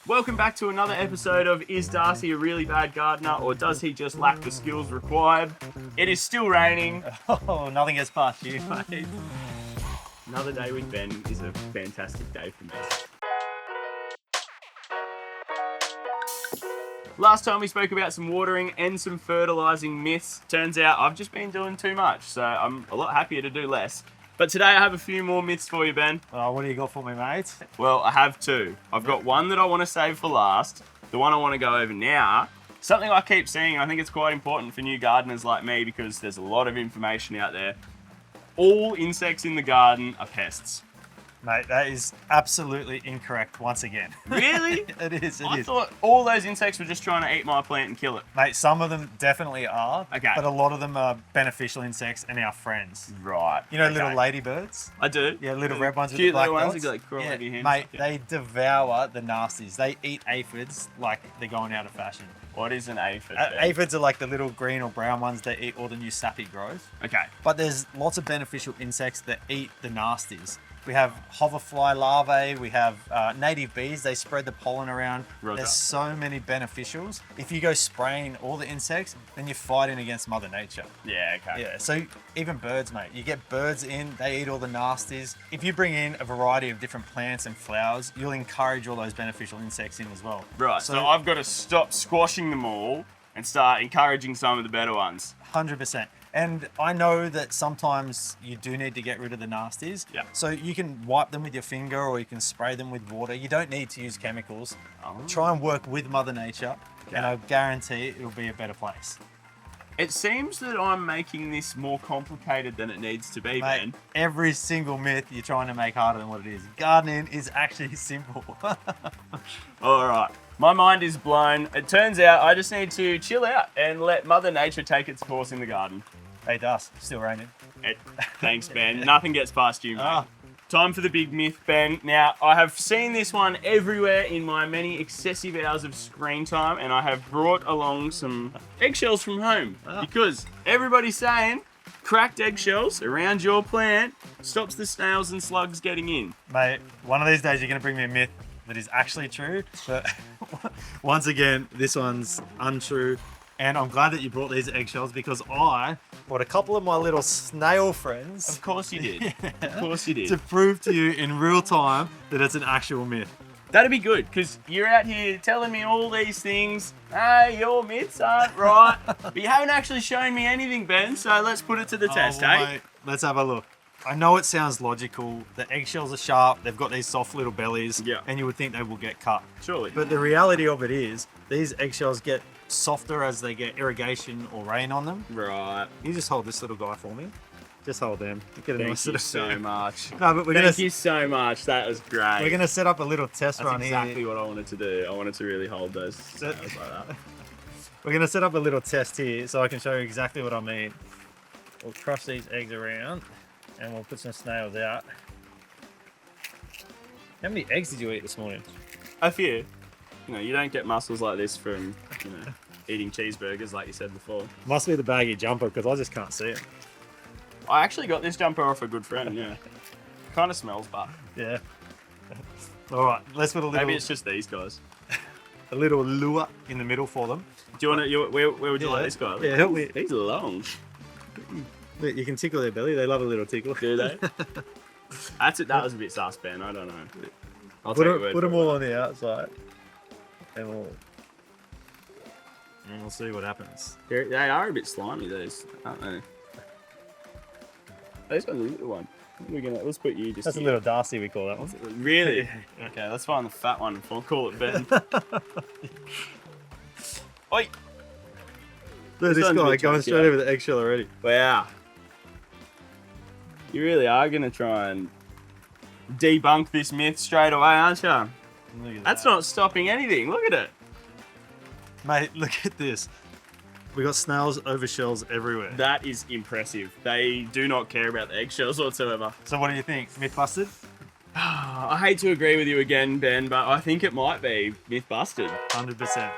Welcome back to another episode of Is Darcy a Really Bad Gardener, or does he just lack the skills required? It is still raining. Oh, nothing gets past you, mate. Another day with Ben is a fantastic day for me. Last time we spoke about some watering and some fertilising myths. Turns out I've just been doing too much, so I'm a lot happier to do less. But today I have a few more myths for you, Ben. Oh, what do you got for me, mate? Well, I have two. I've got one that I want to save for last, the one I want to go over now. Something I keep seeing, I think it's quite important for new gardeners like me because there's a lot of information out there. All insects in the garden are pests. Mate, that is absolutely incorrect once again. Really? It is. I thought all those insects were just trying to eat my plant and kill it. Mate, some of them definitely are, Okay. but a lot of them are beneficial insects and our friends. Right. You know, okay. little ladybirds? I do. Yeah, little red ones with Cute the black little ones dots. that like crawl Yeah, over your hands. mate, Yeah. they devour the nasties. They eat aphids like they're going out of fashion. What is an aphid? Aphids are like the little green or brown ones that eat all the new sappy growth. Okay. But there's lots of beneficial insects that eat the nasties. We have hoverfly larvae, we have native bees, they spread the pollen around. Roger. There's so many beneficials. If you go spraying all the insects, then you're fighting against Mother Nature. Yeah, okay. Yeah, so even birds, mate. You get birds in, they eat all the nasties. If you bring in a variety of different plants and flowers, you'll encourage all those beneficial insects in as well. Right, so I've got to stop squashing them all and start encouraging some of the better ones. 100%. And I know that sometimes you do need to get rid of the nasties. Yeah. So you can wipe them with your finger or you can spray them with water. You don't need to use chemicals. Oh. Try and work with Mother Nature and Yeah. I guarantee it'll be a better place. It seems that I'm making this more complicated than it needs to be, Mate, Ben. every single myth you're trying to make harder than what it is. Gardening is actually simple. All right, my mind is blown. It turns out I just need to chill out and let Mother Nature take its course in the garden. Hey, Dust, still raining. Thanks, Ben. Nothing gets past you, mate. Ah. Time for the big myth, Ben. Now, I have seen this one everywhere in my many excessive hours of screen time, and I have brought along some eggshells from home because everybody's saying cracked eggshells around your plant stops the snails and slugs getting in. Mate, one of these days you're going to bring me a myth that is actually true, but once again, this one's untrue. And I'm glad that you brought these eggshells because I brought a couple of my little snail friends Of course you did. Of course you did. to prove to you in real time that it's an actual myth. That'd be good, because you're out here telling me all these things. Hey, your myths aren't right. But you haven't actually shown me anything, Ben, so let's put it to the test, well, eh? mate, let's have a look. I know it sounds logical. The eggshells are sharp. They've got these soft little bellies. Yeah. And you would think they will get cut. Surely. But the reality of it is these eggshells get softer as they get irrigation or rain on them. Right. You just hold this little guy for me. Just hold them. Get a Thank nice you little so much. No, but Thank you so much. That was great. we're gonna set up a little test That's run exactly here. what I wanted to do. I wanted to really hold those snails like that. We're gonna set up a little test here so I can show you exactly what I mean. We'll crush these eggs around and we'll put some snails out. How many eggs did you eat this morning? A few. You know, you don't get muscles like this from, eating cheeseburgers like you said before. Must be the baggy jumper because I just can't see it. I actually got this jumper off a good friend, yeah. Kind of smells, but Yeah. All right, let's put a little, maybe it's just these guys. a little lure in the middle for them. Do you want to? Where would you like this guy? Yeah, help me. He's long. You can tickle their belly. They love a little tickle. Do they? That was a bit sus, Ben. I don't know. I'll Put take your word them for all it. on the outside, and we'll see what happens. They are a bit slimy, these, aren't they? These got a little one. Let's put you just. That's a here. little Darcy, we call that one. Really? Okay, let's find the fat one. We'll call it Ben. Oi! Look at This this one's a guy bit going chunky, straight eh? over the eggshell already. Wow. You really are going to try and debunk this myth straight away, aren't you? Look at That's that. not stopping anything. Look at it. Mate, look at this. We got snails over shells everywhere. That is impressive. They do not care about the eggshells whatsoever. So what do you think? Myth busted? I hate to agree with you again, Ben, but I think it might be myth busted. 100%.